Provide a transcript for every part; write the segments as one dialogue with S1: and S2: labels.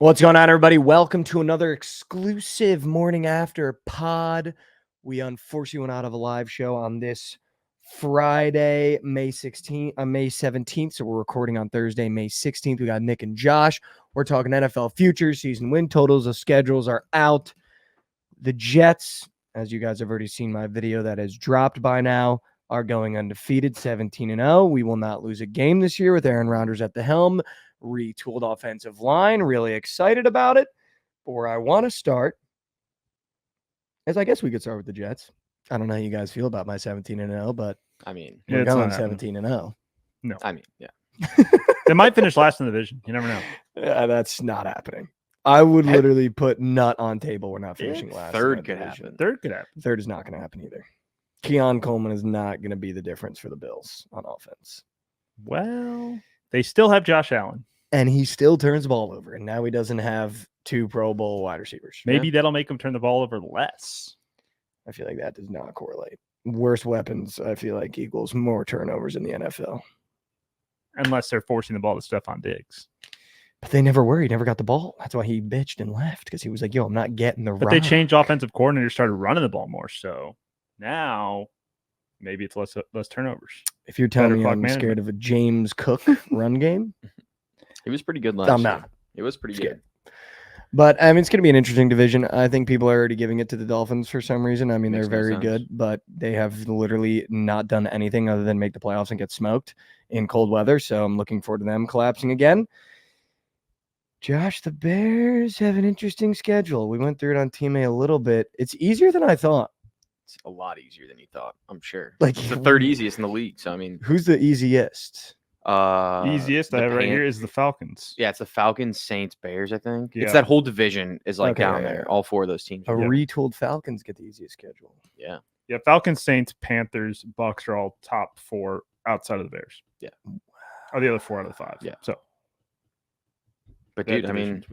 S1: What's going on, everybody? Welcome to another exclusive Morning After pod. We unfortunately went out of a live show on this Friday, May 17th. So we're recording on Thursday, May 16th. We got Nick and Josh. We're talking NFL futures, season win totals. The schedules are out. The Jets, as you guys have already seen my video that has dropped by now, are going undefeated, 17-0. We will not lose a game this year with Aaron Rodgers at the helm. Retooled offensive line. Really excited about it. But where I want to start is, I guess we could start with the Jets. I don't know how you guys feel about my 17-0, but
S2: I mean,
S1: we're going 17-0.
S2: No, I mean, yeah.
S3: They might finish last in the division. You never know.
S1: That's not happening. I would literally put nut on table. We're not finishing last.
S2: Third could happen.
S1: Third is not going to happen either. Keon Coleman is not going to be the difference for the Bills on offense.
S3: Well, they still have Josh Allen.
S1: And he still turns the ball over. And now he doesn't have two Pro Bowl wide receivers.
S3: Maybe that'll make him turn the ball over less.
S1: I feel like that does not correlate. Worse weapons, I feel like, equals more turnovers in the NFL.
S3: Unless they're forcing the ball to Stephon Diggs.
S1: But they never were. He never got the ball. That's why he bitched and left, because he was like, yo, I'm not getting the
S3: But they changed offensive coordinator, started running the ball more. So now maybe it's less turnovers.
S1: If you're telling me I'm scared of a James Cook run game.
S2: He was pretty good last year.
S1: I'm not.
S2: It was pretty good.
S1: But, I mean, it's going to be an interesting division. I think people are already giving it to the Dolphins for some reason. I mean, they're very good, but they have literally not done anything other than make the playoffs and get smoked in cold weather. So I'm looking forward to them collapsing again. Josh, the Bears have an interesting schedule. We went through it on TMA a little bit. It's easier than I thought.
S2: It's a lot easier than you thought, I'm sure.
S1: Like,
S2: it's the third easiest in the league. So, I mean,
S1: who's the easiest?
S3: Easiest I have right here is the Falcons.
S2: Yeah, it's the Falcons, Saints, Bears, I think.
S3: Yeah.
S2: It's that whole division is like down there. All four of those teams.
S1: Retooled Falcons get the easiest schedule.
S2: Yeah.
S3: Yeah, Falcons, Saints, Panthers, Bucks are all top four outside of the Bears.
S2: Yeah.
S3: Or the other 4 out of the 5.
S2: Yeah.
S3: So,
S2: but dude, I mean,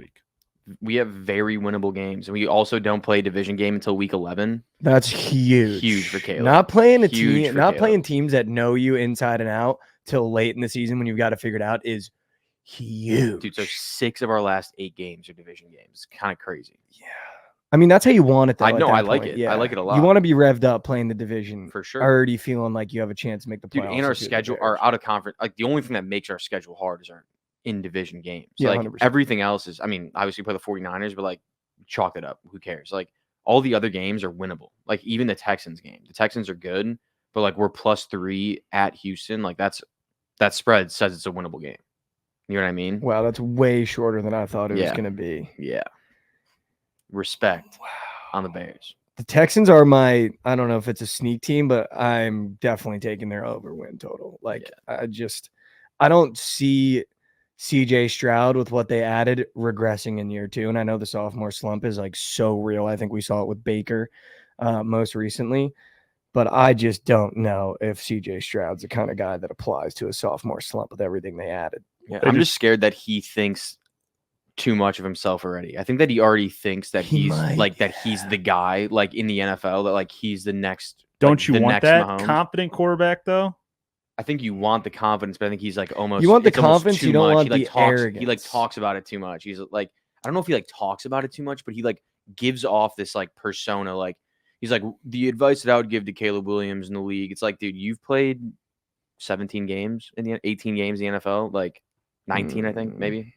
S2: we have very winnable games, and we also don't play a division game until week 11.
S1: That's huge.
S2: Huge for Caleb.
S1: Not playing a team, not playing teams that know you inside and out till late in the season when you've got to figure it out is huge.
S2: Dude, so 6 of our last 8 games are division games. It's kind of crazy.
S1: Yeah. I mean, that's how you want it, though.
S2: I know. I like
S1: point.
S2: it.
S1: Yeah.
S2: I like it a lot.
S1: You want to be revved up playing the division.
S2: For sure.
S1: Already feeling like you have a chance to make the playoffs.
S2: Dude, and our schedule, our out of conference, like the only thing that makes our schedule hard is our in-division games.
S1: Yeah,
S2: like
S1: 100%.
S2: Everything else is, I mean, obviously play the 49ers, but like chalk it up. Who cares? Like all the other games are winnable. Like even the Texans game. The Texans are good, but like we're +3 at Houston. Like that spread says it's a winnable game. You know what I mean?
S1: Wow, that's way shorter than I thought it was going to be.
S2: Yeah. Respect on the Bears.
S1: The Texans are I don't know if it's a sneak team, but I'm definitely taking their over win total. Like, I don't see CJ Stroud with what they added regressing in year 2. And I know the sophomore slump is like so real. I think we saw it with Baker most recently. But I just don't know if CJ Stroud's the kind of guy that applies to a sophomore slump with everything they added.
S2: Yeah, I'm just scared that he thinks too much of himself already. I think that he already thinks that he's the guy like in the NFL, that like he's the next.
S3: Don't you want that
S2: Mahomes.
S3: Confident quarterback though?
S2: I think you want the confidence, but I think he's like almost.
S1: You want the confidence, you don't want the arrogance.
S2: He like talks about it too much. He's like, I don't know if he like talks about it too much, but he like gives off this like persona. Like he's like, the advice that I would give to Caleb Williams in the league. It's like, dude, you've played 17 games in the 18 games in the NFL, like 19, I think maybe.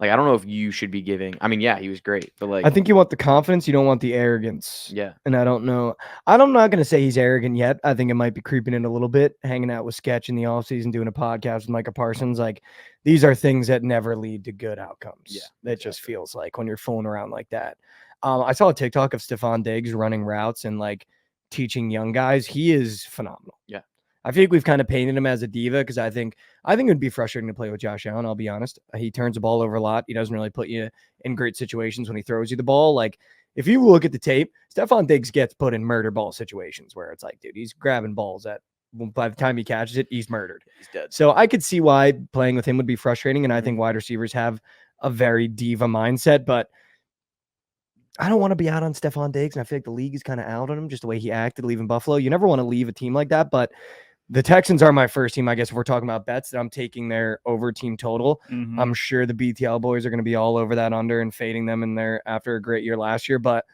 S2: Like, I don't know if you should be giving. I mean, yeah, he was great, but like,
S1: I think you want the confidence. You don't want the arrogance.
S2: Yeah.
S1: And I don't know. I'm not going to say he's arrogant yet. I think it might be creeping in a little bit, hanging out with Sketch in the offseason, doing a podcast with Micah Parsons. Like, these are things that never lead to good outcomes. Yeah. It just feels like when you're fooling around like that. I saw a TikTok of Stephon Diggs running routes and like teaching young guys. He is phenomenal.
S2: Yeah.
S1: I think we've kind of painted him as a diva because I think it would be frustrating to play with Josh Allen. I'll be honest. He turns the ball over a lot. He doesn't really put you in great situations when he throws you the ball. Like, if you look at the tape, Stephon Diggs gets put in murder ball situations where it's like, dude, he's grabbing balls that by the time he catches it, he's murdered.
S2: He's dead.
S1: So I could see why playing with him would be frustrating. And I think wide receivers have a very diva mindset, but I don't want to be out on Stephon Diggs. And I feel like the league is kind of out on him, just the way he acted leaving Buffalo. You never want to leave a team like that, but The Texans are my first team, I guess, if we're talking about bets, that I'm taking their over team total.
S3: Mhm.
S1: I'm sure the BTL boys are going to be all over that under and fading them in there after a great year last year. But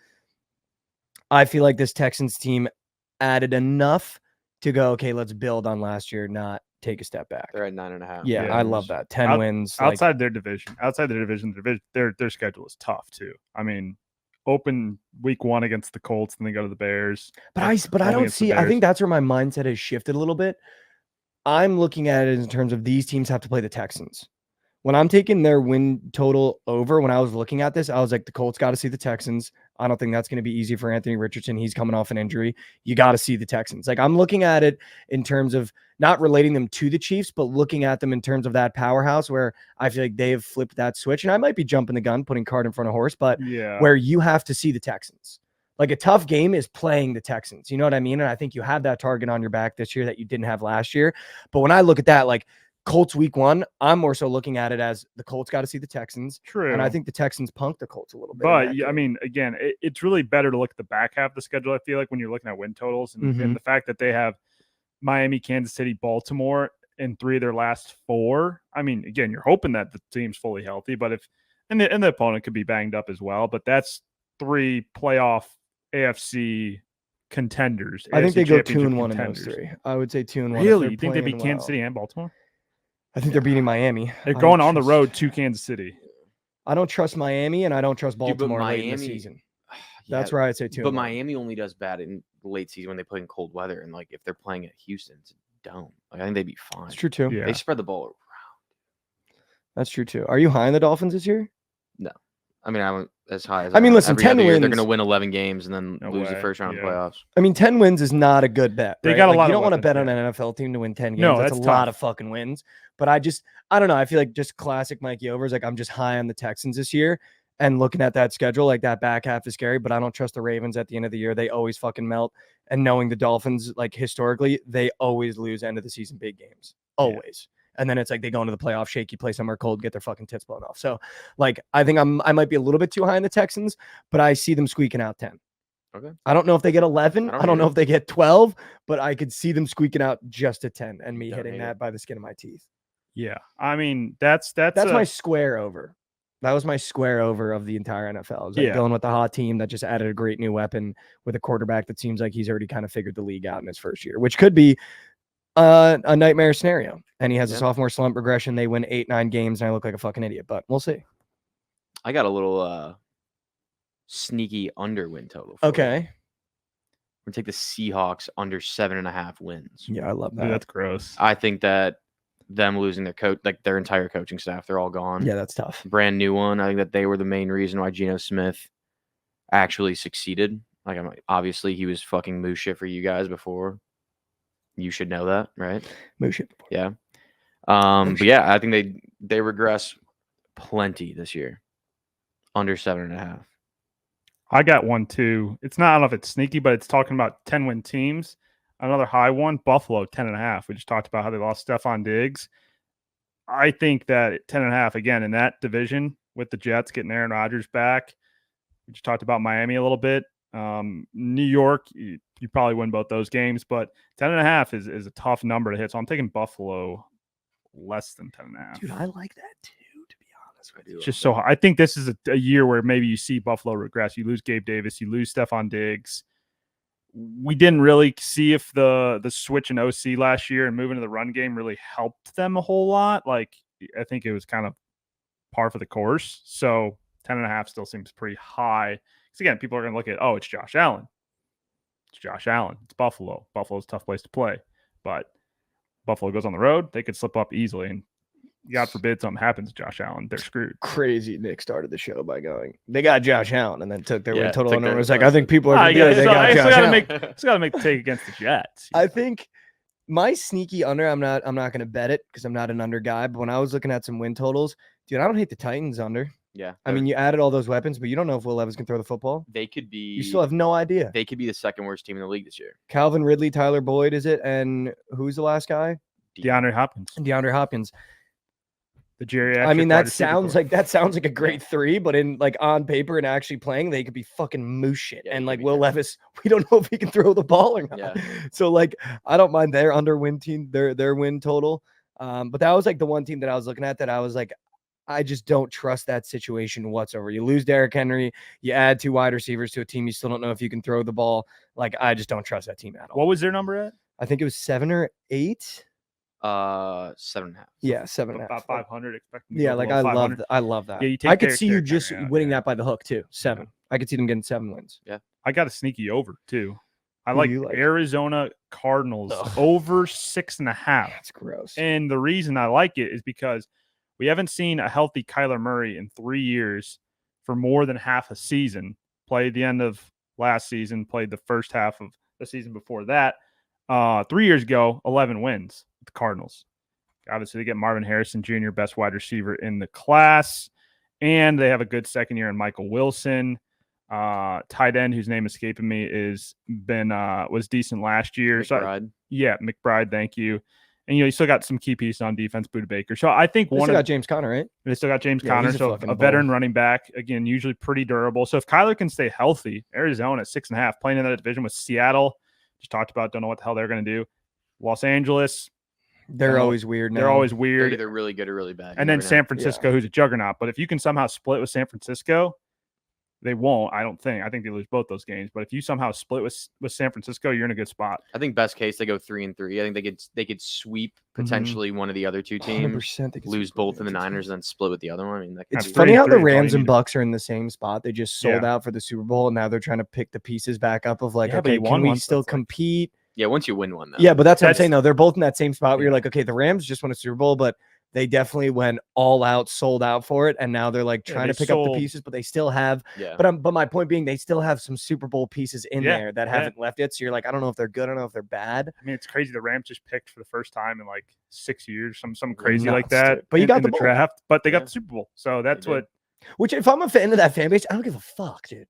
S1: I feel like this Texans team added enough to go, okay, let's build on last year, not take a step back.
S2: They're at 9.5.
S1: Yeah,
S3: Yeah,
S1: I love that. 10 wins.
S3: outside their division, their schedule is tough too. I mean, open week 1 against the Colts, and then go to the Bears.
S1: But I
S3: home
S1: don't
S3: against the
S1: see. I
S3: Bears.
S1: think that's where my mindset has shifted a little bit. I'm looking at it in terms of these teams have to play the Texans. When I'm taking their win total over, when I was looking at this, I was like, the Colts got to see the Texans. I don't think that's going to be easy for Anthony Richardson. He's coming off an injury. You got to see the Texans. Like, I'm looking at it in terms of not relating them to the Chiefs, but looking at them in terms of that powerhouse where I feel like they have flipped that switch. And I might be jumping the gun, putting cart in front of horse, but
S3: yeah,
S1: where you have to see the Texans. Like, a tough game is playing the Texans. You know what I mean? And I think you have that target on your back this year that you didn't have last year. But when I look at that, like, Colts week 1, I'm more so looking at it as the Colts got to see the Texans.
S3: true.
S1: And I think the Texans punked the Colts a little bit.
S3: But I mean, again, it's really better to look at the back half of the schedule. I feel like when you're looking at win totals and the fact that they have Miami, Kansas City, Baltimore in 3 of their last 4. I mean, again, you're hoping that the team's fully healthy, but if and the opponent could be banged up as well. But that's 3 playoff AFC contenders.
S1: I think
S3: AFC
S1: they go
S3: championship
S1: 2-1 in those
S3: contenders.
S1: 3. I would say 2-1.
S3: Really? You think they beat Kansas City and Baltimore?
S1: I think they're beating Miami.
S3: They're going on the road to Kansas City.
S1: I don't trust Miami, and I don't trust
S2: Dude, but
S1: Baltimore late in the
S2: Miami-
S1: season.
S2: Yeah,
S1: That's where I'd say 2-1.
S2: But Miami only does bad in the late season when they play in cold weather, and like if they're playing at Houston, it's dumb. Like I think they'd be fine.
S1: It's true too.
S3: Yeah.
S2: They spread the ball around.
S1: That's true too. Are you high on the Dolphins this year?
S2: I mean, I'm as high as
S1: I mean,
S2: am
S1: listen,
S2: every
S1: 10
S2: other year, they're
S1: wins-
S2: going to win 11 games and then
S3: No
S2: lose the
S3: way,
S2: first round
S3: yeah.
S2: of playoffs.
S1: I mean, 10 wins is not a good bet.
S3: They
S1: right?
S3: got a
S1: Like,
S3: lot
S1: you
S3: of
S1: don't want to
S3: weapons,
S1: bet on
S3: yeah.
S1: an NFL team to win 10 games.
S3: No,
S1: that's a
S3: that's
S1: lot
S3: tough.
S1: of fucking wins. But I don't know. I feel like just classic Mikey Over is like I'm just high on the Texans this year. And looking at that schedule, like that back half is scary, but I don't trust the Ravens at the end of the year. They always fucking melt. And knowing the Dolphins, like historically, they always lose end of the season big games. Always. And then it's like they go into the playoff, shaky, play somewhere cold, get their fucking tits blown off. So, like, I think I might be a little bit too high on the Texans, but I see them squeaking out 10.
S2: Okay.
S1: I don't know if they get 11.
S2: I
S1: I
S2: don't
S1: don't know
S2: either.
S1: if they get 12, but I could see them squeaking out just a 10 and me
S2: Don't
S1: hitting
S2: hate
S1: that
S2: it.
S1: by the skin of my teeth.
S3: Yeah. I mean, that's
S1: My square over. That was my square over of the entire NFL. I was like
S3: Yeah.
S1: going with the hot team that just added a great new weapon with a quarterback that seems like he's already kind of figured the league out in his first year, which could be a nightmare scenario. And he has a
S2: Yeah.
S1: sophomore slump regression. They win 8-9 games, and I look like a fucking idiot, but we'll see.
S2: I got a little sneaky under win total. For you.
S1: Okay.
S2: We're going to take the Seahawks under 7.5 wins.
S1: Yeah, I love that.
S3: Dude, that's gross.
S2: I think that them losing their coach, like their entire coaching staff, they're all gone.
S1: Yeah, that's tough.
S2: Brand new one. I think that they were the main reason why Geno Smith actually succeeded. Like, obviously he was fucking moose shit for you guys before. You should know that, right?
S1: Move shit.
S2: Yeah. But yeah, I think they regress plenty this year. Under 7.5.
S3: I got one too. It's not, I don't know if it's sneaky, but it's talking about 10-win teams. Another high one, Buffalo, 10.5. We just talked about how they lost Stephon Diggs. I think that 10.5, again, in that division with the Jets getting Aaron Rodgers back. We just talked about Miami a little bit. New York, you probably win both those games, but 10.5 is a tough number to hit. So I'm taking Buffalo less than 10.5.
S1: Dude, I like that too, to be honest with you.
S3: It's just so hard. I think this is a year where maybe you see Buffalo regress. You lose Gabe Davis, you lose Stephon Diggs. We didn't really see if the switch in OC last year and moving to the run game really helped them a whole lot. Like, I think it was kind of par for the course. So 10.5 still seems pretty high. Because again, people are going to look at, oh, it's Josh Allen. It's Josh Allen. It's Buffalo. Buffalo's a tough place to play. But Buffalo goes on the road. They could slip up easily. And God forbid something happens to Josh Allen. They're screwed.
S1: Crazy. Nick started the show by going, they got Josh Allen, and then took their win total.
S2: took
S1: And
S2: their-
S1: it was like, I think people are
S3: Ah,
S1: going to
S3: you
S1: they
S3: gotta-
S1: got
S3: I
S1: Josh
S3: still
S1: Allen.
S3: got to make the take against the Jets.
S1: I think my sneaky under, I'm not going to bet it because I'm not an under guy. But when I was looking at some win totals, dude, I don't hate the Titans under.
S2: Yeah.
S1: I mean, you added all those weapons, but you don't know if Will Levis can throw the football.
S2: they could be.
S1: You still have no idea.
S2: They could be the second worst team in the league this year.
S1: Calvin Ridley, Tyler Boyd, is it? And who's the last guy?
S3: DeAndre Hopkins.
S1: DeAndre Hopkins.
S3: The geriatric.
S1: I mean,
S3: wide
S1: that
S3: receiver
S1: sounds
S3: core.
S1: like a great three, but in like on paper and actually playing, they could be fucking moose shit.
S2: Yeah,
S1: And
S2: he
S1: like
S2: could be
S1: Will
S2: terrible.
S1: Levis, we don't know if he can throw the ball or not.
S2: Yeah.
S1: So like, I don't mind their under win team, their win total. But that was like the one team that I was looking at that I was like, I just don't trust that situation whatsoever. You lose Derrick Henry, you add 2 wide receivers to a team you still don't know if you can throw the ball. Like, I just don't trust that team at all.
S3: What was their number at?
S1: I think it was 7 or 8.
S2: 7.5.
S1: Yeah, 7.5.
S3: About 500. Expecting.
S1: Yeah, like I love that.
S3: Yeah, you
S1: I
S3: take
S1: could see you
S3: Derrick
S1: just
S3: Henry out,
S1: winning
S3: yeah.
S1: that by the hook too. 7. I could see them getting 7 wins.
S3: I got a sneaky over too. I
S1: Who
S3: like
S1: do you like?
S3: Arizona Cardinals
S1: Ugh.
S3: over 6.5.
S1: That's gross.
S3: And the reason I like it is because we haven't seen a healthy Kyler Murray in 3 years for more than half a season. Played the end of last season, played the first half of the season before that. 3 years ago, 11 wins with the Cardinals. Obviously, they get Marvin Harrison Jr., best wide receiver in the class. And they have a good second year in Michael Wilson. Tight end, whose name escaping me, was decent last year.
S2: McBride.
S3: McBride, thank you. And you still got some key pieces on defense, Budda Baker. So I think
S1: They still got James Conner, right?
S3: They still got James
S1: Yeah,
S3: Conner,
S1: he's a
S3: so
S1: fucking
S3: a veteran running back, again, usually pretty durable. So if Kyler can stay healthy, Arizona at 6.5, playing in that division with Seattle, just talked about, don't know what the hell they're going to do. Los Angeles,
S1: They're always weird now.
S3: they're always
S2: They're
S3: weird.
S2: either really good or really bad.
S3: And then San Francisco, who's a juggernaut. But if you can somehow split with San Francisco, they won't, I don't think. I think they lose both those games. But if you somehow split with San Francisco, you're in a good spot.
S2: I think best case they go 3-3. I think they could sweep potentially one of the other two teams,
S1: 100% they could
S2: lose
S1: sweep
S2: both in the
S1: two
S2: Niners,
S1: teams.
S2: and then split with the other one. I mean, that could
S1: It's
S2: be
S1: funny how the
S3: 3-3 is all you
S1: Rams and
S3: need.
S1: Bucks are in the same spot. They just sold out for the Super Bowl, and now they're trying to pick the pieces back up of like,
S3: Yeah, but
S1: okay,
S3: you
S1: can
S3: won
S1: we
S3: one, so
S1: still
S3: it's like-
S1: compete?
S2: Yeah, once you win one, though.
S1: Yeah, but that's what I'm
S3: That's-
S1: saying, though. They're both in that same spot where you're
S3: Yeah.
S1: like, okay, the Rams just won a Super Bowl, but they definitely went all out, sold out for it, and now they're like
S3: Yeah,
S1: trying
S3: they
S1: to pick up the
S3: sold-
S1: pieces, but they still have.
S2: Yeah.
S1: But my point being, they still have some Super Bowl pieces in
S3: Yeah,
S1: there that
S3: yeah.
S1: haven't left yet. So you're like, I don't know if they're good, I don't know if they're bad.
S3: I mean, it's crazy. The Rams just picked for the first time in like 6 years, something crazy like
S1: Nuts,
S3: that.
S1: dude. But you got
S3: in
S1: the
S3: the
S1: bowl.
S3: draft, but they
S2: Yeah.
S3: got the Super Bowl. So that's
S2: did.
S3: what.
S1: Which, if I'm a fan of that fan base, I don't give a fuck, dude.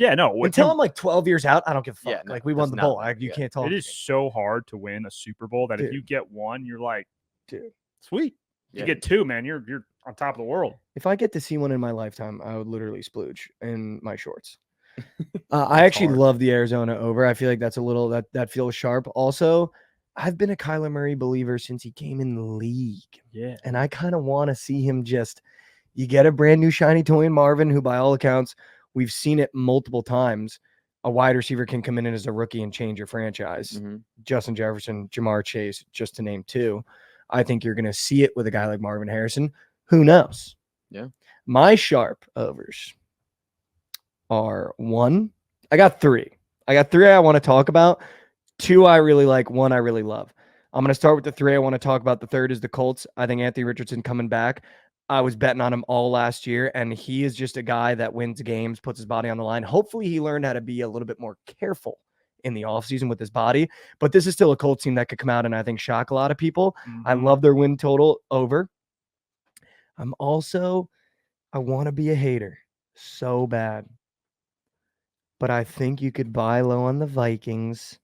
S3: Yeah, no.
S1: Until I'm like 12 years out, I don't give a fuck.
S2: Yeah, no,
S1: like we
S2: does
S1: won the
S2: not
S1: bowl.
S2: matter.
S1: You
S2: Yeah.
S1: can't talk.
S3: It
S1: to
S3: is
S1: me.
S3: so hard to win a Super Bowl that
S1: Dude.
S3: if you get one, you're like,
S1: Dude.
S3: sweet. If
S2: Yeah.
S3: you get two, man, you're on top of the world.
S1: If I get to see one in my lifetime, I would literally splooge in my shorts. I actually
S3: hard.
S1: love the Arizona over. I feel like that's a little that feels sharp. Also, I've been a Kyler Murray believer since he came in the league,
S3: Yeah.
S1: and I kind of want to see him just. You get a brand new shiny toy in Marvin, who by all accounts we've seen it multiple times. A wide receiver can come in as a rookie and change your franchise.
S2: Mhm.
S1: Justin Jefferson, Jamar Chase, just to name two. I think you're going to see it with a guy like Marvin Harrison. Who knows?
S2: Yeah.
S1: My sharp overs are 1. I got 3. I want to talk about. 2 I really like. 1 I really love. I'm going to start with the 3 I want to talk about. The 3rd is the Colts. I think Anthony Richardson coming back. I was betting on him all last year, and he is just a guy that wins games, puts his body on the line. Hopefully he learned how to be a little bit more careful in the offseason with his body, but this is still a Colts team that could come out and I think shock a lot of people. I
S3: Mhm.
S1: love their win total over. I want to be a hater so bad, but I think you could buy low on the Vikings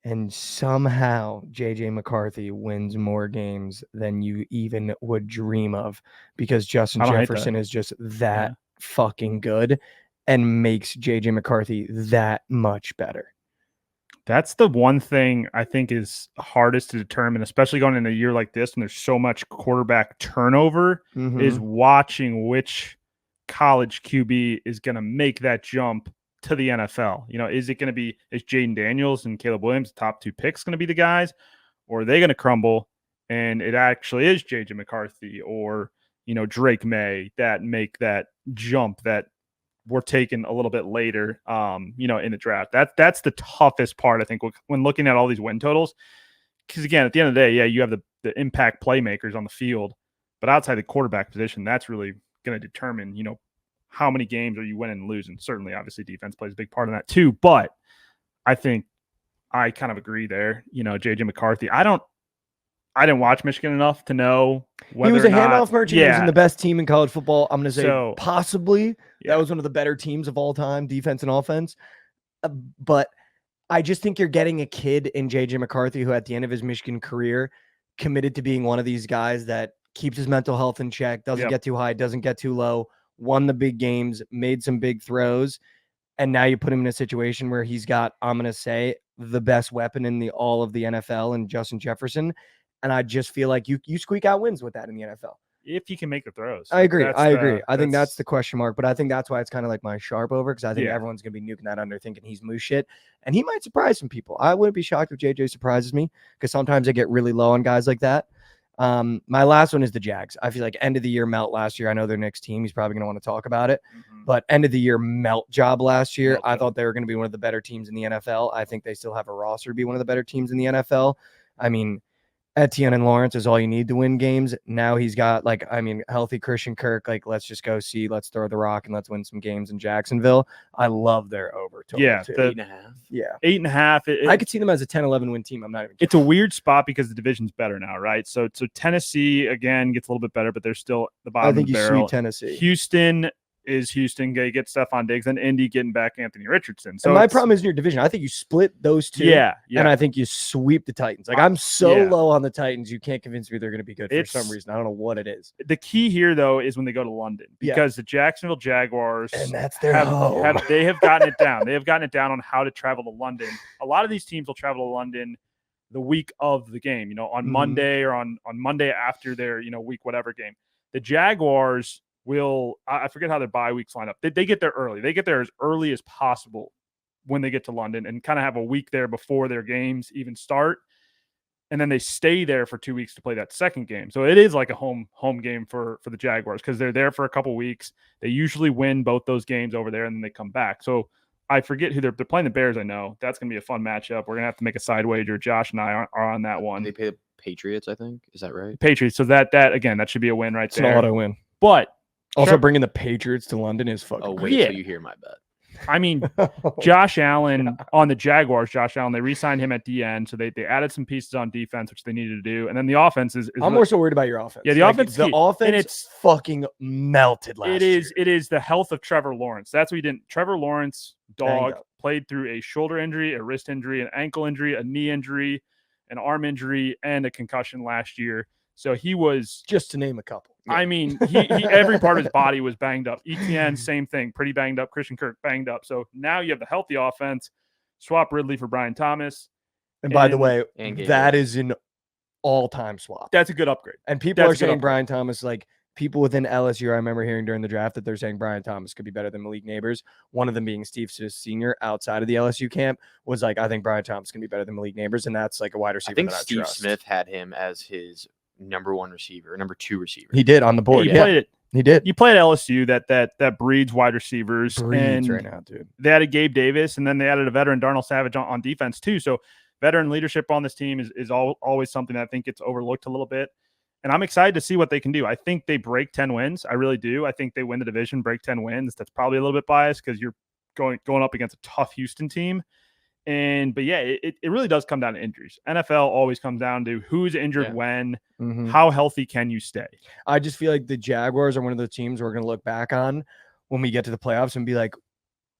S1: and somehow JJ McCarthy wins more games than you even would dream of because Justin
S3: I don't hate
S1: Jefferson
S3: that.
S1: is just that fucking good and makes JJ McCarthy that much better.
S3: That's the one thing I think is hardest to determine, especially going in a year like this when there's so much quarterback turnover, is watching which college QB is going to make that jump to the NFL. Is it going to be, is Jaden Daniels and Caleb Williams, the top 2 picks, going to be the guys, or are they going to crumble and it actually is JJ McCarthy or, Drake May that make that jump that we're taking a little bit later, in the draft. That's the toughest part, I think, when looking at all these win totals. Because again, at the end of the day, yeah, you have the impact playmakers on the field, but outside the quarterback position, that's really going to determine, how many games are you winning and losing. Certainly, obviously, defense plays a big part in that too. But I think I kind of agree there. JJ McCarthy. I didn't watch Michigan enough to know whether
S1: he was a
S3: or not,
S1: handoff merchant. He was in the best team in college football. I'm going to say possibly.
S3: Yeah.
S1: That was one of the better teams of all time, defense and offense. But I just think you're getting a kid in JJ McCarthy who at the end of his Michigan career committed to being one of these guys that keeps his mental health in check, doesn't
S3: Yep.
S1: get too high, doesn't get too low, won the big games, made some big throws. And now you put him in a situation where he's got, I'm going to say, the best weapon in all of the NFL and Justin Jefferson. And I just feel like you squeak out wins with that in the NFL.
S3: If he can make the throws.
S1: I agree.
S3: That's
S1: I agree. I think that's the question mark, but I think that's why it's kind of like my sharp over, because I think everyone's going to be nuking that under thinking he's moose shit, and he might surprise some people. I wouldn't be shocked if JJ surprises me, because sometimes I get really low on guys like that. My last one is the Jags. I feel like end of the year melt last year. I know their next team. He's probably going to want to talk about it, but end of the year melt job last year. I thought they were going to be one of the better teams in the NFL. I think they still have a roster to be one of the better teams in the NFL. I mean, Etienne and Lawrence is all you need to win games. Now he's got healthy Christian Kirk. Like, let's just go see, let's throw the rock and let's win some games in Jacksonville. I love their over total.
S3: Yeah,
S1: too.
S2: 8.5.
S1: Yeah.
S3: 8.5.
S1: I could see them as a 10-11 win team. I'm not even kidding.
S3: It's a weird spot because the division's better now, right? So Tennessee again gets a little bit better, but they're still the bottom
S1: I think
S3: of the
S1: you
S3: barrel.
S1: sweep Tennessee.
S3: Houston is Houston. You get Stephon Diggs, and Indy getting back Anthony Richardson. So
S1: and my problem is in your division. I think you split those two.
S3: Yeah.
S1: And I think you sweep the Titans. Like, I'm so low on the Titans, you can't convince me they're going to be good for some reason. I don't know what it is.
S3: The key here, though, is when they go to London, because the Jacksonville Jaguars
S1: and that's their home.
S3: They have gotten it down. They have gotten it down on how to travel to London. A lot of these teams will travel to London the week of the game, on Monday or on Monday after their, week whatever game. The Jaguars I forget how their bye weeks line up. They get there early. They get there as early as possible when they get to London and kind of have a week there before their games even start. And then they stay there for 2 weeks to play that second game. So it is like a home game for the Jaguars, because they're there for a couple weeks. They usually win both those games over there, and then they come back. So I forget who they're playing. The Bears, I know. That's going to be a fun matchup. We're going to have to make a side wager. Josh and I are on that one.
S2: They play the Patriots, I think. Is that right?
S3: Patriots. So that again, that should be a win right there.
S1: It's an auto win.
S3: But
S1: also, bringing the Patriots to London is fucking
S2: wait
S1: great.
S2: till you hear my bet.
S3: I mean, Josh Allen on the Jaguars, they re-signed him at the end. So they added some pieces on defense, which they needed to do. And then the offense is
S1: I'm more so worried about your offense.
S3: Yeah, the offense.
S1: The offense, it's fucking melted last year.
S3: It is the health of Trevor Lawrence. That's what he didn't. Trevor Lawrence, played through a shoulder injury, a wrist injury, an ankle injury, a knee injury, an arm injury, and a concussion last year. So he was,
S1: just to name a couple.
S3: Yeah. I mean, he every part of his body was banged up. ETN, same thing, pretty banged up. Christian Kirk, banged up. So now you have the healthy offense. Swap Ridley for Brian Thomas.
S1: And by the way, that is an all-time swap.
S3: That's a good upgrade.
S1: And people are saying Brian Thomas, like people within LSU, I remember hearing during the draft that they're saying Brian Thomas could be better than Malik Neighbors. One of them being Steve Smith Sr. outside of the LSU camp was like, I think Brian Thomas can be better than Malik Neighbors, and that's like a wide receiver.
S2: I think Steve Smith had him as his number 1 receiver, number 2 receiver.
S1: He did on the board.
S3: He played it.
S1: He did.
S3: You played LSU that breeds wide receivers.
S1: Breeds right now, dude.
S3: They added Gabe Davis, and then they added a veteran, Darnell Savage, on defense too. So veteran leadership on this team is always something that I think gets overlooked a little bit. And I'm excited to see what they can do. I think they break 10 wins. I really do. I think they win the division, break 10 wins. That's probably a little bit biased because you're going up against a tough Houston team. But yeah, it really does come down to injuries. NFL always comes down to who's injured when, how healthy can you stay?
S1: I just feel like the Jaguars are one of the teams we're going to look back on when we get to the playoffs and be like,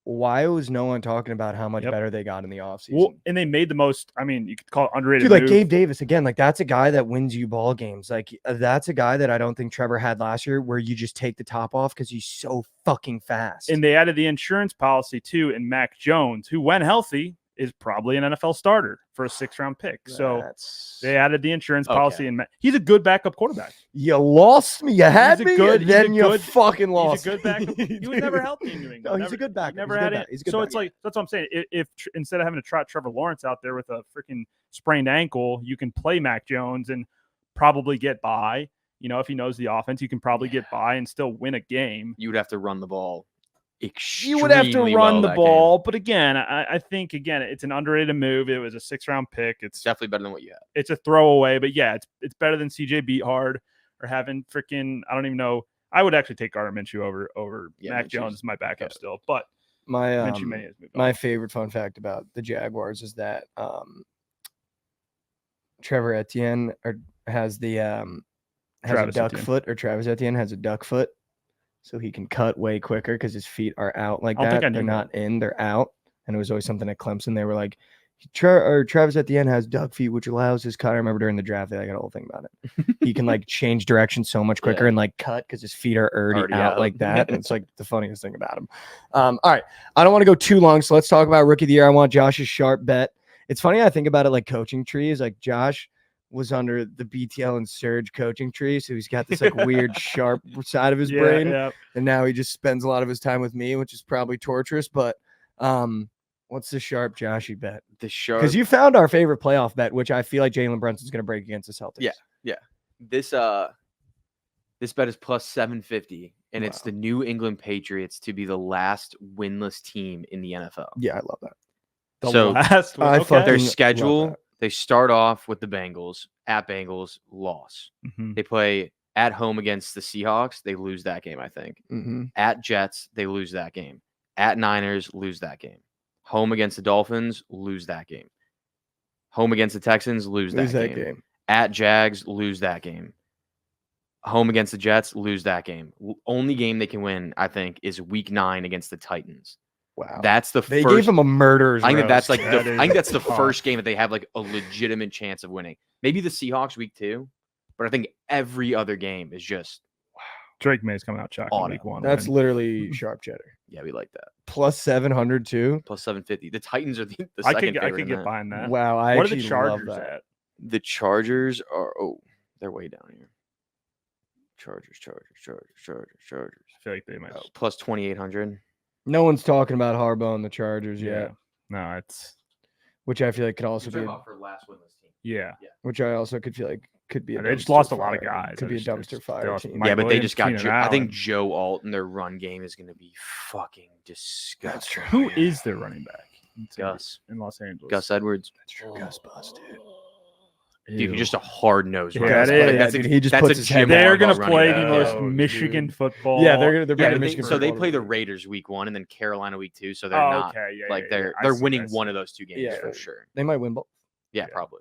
S1: why was no one talking about how much better they got in the offseason?
S3: Well, and they made the most, I mean, you could call it underrated.
S1: Dude, like Gabe Davis, again, like that's a guy that wins you ball games. Like that's a guy that I don't think Trevor had last year, where you just take the top off because he's so fucking fast.
S3: And they added the insurance policy too, and Mac Jones, who when healthy is probably an NFL starter for a 6th-round pick. So they added the insurance policy, and he's a good backup quarterback.
S1: You lost me. You had me, then you fucking lost.
S3: He's a good backup. He was never healthy in New England.
S1: No, he's a good backup.
S3: Never had it. So it's like, that's what I'm saying. If instead of having to trot Trevor Lawrence out there with a freaking sprained ankle, you can play Mac Jones and probably get by. If he knows the offense, you can probably get by and still win a game.
S2: You would have to run the ball.
S3: You would have to run the ball, but again, I think it's an underrated move. It was a 6th-round pick. It's
S2: definitely better than what you had.
S3: It's a throwaway, but yeah, it's better than CJ Beathard or having freaking, I don't even know. I would actually take Gardner Minshew over Mac Jones is my backup still, but
S1: my favorite fun fact about the Jaguars is that Trevor Etienne has a duck foot, or Travis Etienne has a duck foot. So he can cut way quicker because his feet are out like that. They're not in, they're out. And it was always something at Clemson. They were like, Travis at the end has duck feet, which allows his cut. I remember during the draft, I got a whole thing about it. He can like change direction so much quicker
S2: Yeah.
S1: and like cut because his feet are already out
S2: out.
S1: like that. And it's like the funniest thing about him. All right. I don't want to go too long, so let's talk about rookie of the year. I want Josh's sharp bet. It's funny, I think about it like coaching trees. Like Josh was under the BTL and Surge coaching tree, so he's got this like weird sharp side of his brain.
S3: Yeah.
S1: And now he just spends a lot of his time with me, which is probably torturous. But what's the sharp Joshy bet?
S2: The sharp,
S1: Because you found our favorite playoff bet, which I feel like Jalen Brunson's going to break against the Celtics.
S2: Yeah. This bet is plus 750, and it's
S1: Wow.
S2: the New England Patriots to be the last winless team in the NFL.
S1: Yeah, I love that.
S2: So
S3: last one.
S1: I
S3: Okay.
S1: fucking
S2: their
S1: love
S2: schedule,
S1: that.
S2: they start off with the Bengals, at Bengals, loss.
S3: Mhm.
S2: They play at home against the Seahawks, they lose that game, I think.
S1: Mm-hmm.
S2: At Jets, they lose that game. At Niners, lose that game. Home against the Dolphins, lose that game. Home against the Texans, lose that game. At Jags, lose that game. Home against the Jets, lose that game. Only game they can win, I think, is Week 9 against the Titans.
S1: Wow.
S2: That's the
S1: They
S2: first.
S1: gave him a murderer's
S2: I think that's
S1: roast.
S2: like
S3: That
S2: I think that's the
S3: is tough.
S2: first game that they have like a legitimate chance of winning. Maybe the Seahawks Week 2, but I think every other game is just
S3: Drake May's coming out chalk in
S2: Auto.
S3: week 1.
S1: That's
S3: man.
S1: literally sharp cheddar.
S2: yeah, we like that.
S1: Plus 700 too.
S2: Plus 750. The Titans are the
S3: I
S2: second
S3: could
S2: favorite in
S3: get
S2: that.
S3: behind that.
S1: Wow, I
S3: What are
S1: actually
S3: the Chargers
S1: love that.
S3: at?
S2: The Chargers are they're way down here. Chargers.
S3: I feel like they might.
S2: Plus 2,800.
S1: No one's talking about Harbaugh and the Chargers
S3: Yeah.
S1: yet,
S3: No, it's
S1: which I feel like could also be,
S2: for last winless team.
S3: yeah.
S1: which I also could feel like could be.
S3: They just lost a lot of guys.
S1: Could be a
S3: They
S1: dumpster
S3: just-
S1: fire
S3: they lost
S1: team.
S3: Mike
S2: Yeah, but they
S3: Williams,
S2: just got.
S3: Keenan
S2: I think
S3: Allen.
S2: Joe Alt and their run game is going to be fucking disgusting.
S1: That's true.
S3: Who is their running back?
S2: Gus.
S3: in Los Angeles.
S2: Gus Edwards.
S1: That's true. Gus Bus, dude.
S2: Dude,
S3: Ew.
S2: he's just a hard nosed
S3: Yeah,
S2: runner.
S3: that is.
S2: That's
S1: Dude, he just
S2: that's
S1: puts
S2: a
S1: his
S2: Jim
S1: head
S3: They're
S2: Harbaugh
S3: gonna
S2: running
S3: play
S2: back.
S3: the most
S1: Oh,
S3: Michigan
S1: dude.
S3: football.
S1: Yeah, they're
S2: Yeah,
S1: better
S2: but
S1: than
S2: they,
S1: Michigan.
S2: so they
S1: football
S2: play the
S1: than-
S2: Raiders week 1 and then Carolina week 2. So they're
S3: Oh,
S2: not
S3: okay, yeah,
S2: like
S3: yeah,
S2: they're
S3: yeah. I
S2: they're
S3: see,
S2: winning
S3: I see.
S2: one of those two games
S1: Yeah,
S2: for sure.
S1: They might win both.
S2: Yeah,
S3: Yeah.
S2: probably.